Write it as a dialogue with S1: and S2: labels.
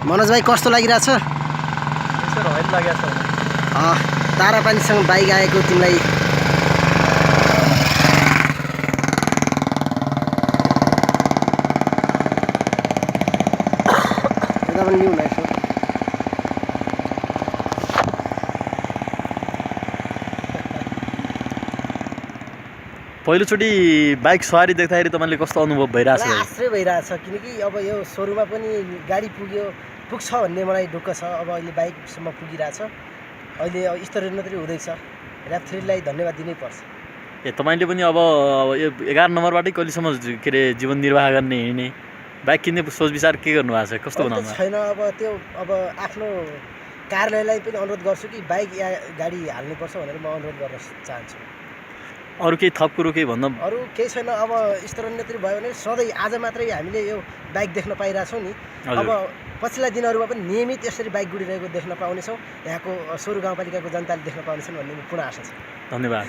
S1: मनोज भाइ कस्तो लागिरहेछ? तारापानीसँग बाइक आएको तिमीलाई यता पनि न्यू नाइस हो।
S2: पहिलोचोटि बाइक सवारी देख्दाखेरि तपाईँले कस्तो अनुभव भइरहेछ?
S1: आश्चर्य भइरहेछ किनकि अब यो सोरुममा पनि गाडी पुग्छ भन्ने मलाई ढुक्क छ। अब अहिले बाइकसम्म पुगिरहेछ। अहिले अब स्तरीय मात्रै हुँदैछ। ऱ्याप3लाई धन्यवाद दिनै पर्छ।
S2: तपाईँले पनि अब यो 11 नम्बरबाटै कहिलेसम्म के अरे जीवन निर्वाह गर्ने हिँड्ने बाइक किन्ने सोच विचार के गर्नु भएको छ? कस्तो बनाउनु
S1: छैन? अब त्यो अब आफ्नो कार्यालयलाई पनि अनुरोध गर्छु कि बाइक या गाडी हाल्नुपर्छ भनेर म अनुरोध गर्न चाहन्छु।
S2: अरू केही थप कुरो केही भन्दा?
S1: अरू केही छैन। अब स्तरोन्नति भयो भने सधैँ आज मात्रै हामीले यो बाइक देख्न पाइरहेछौँ नि। अब पछिल्ला दिनहरूमा पनि नियमित यसरी बाइक गुडिरहेको देख्न पाउनेछौँ। यहाँको सोरु गाउँपालिकाको जनताले देख्न पाउनेछन् भन्ने पुनः आशा छ।
S2: धन्यवाद।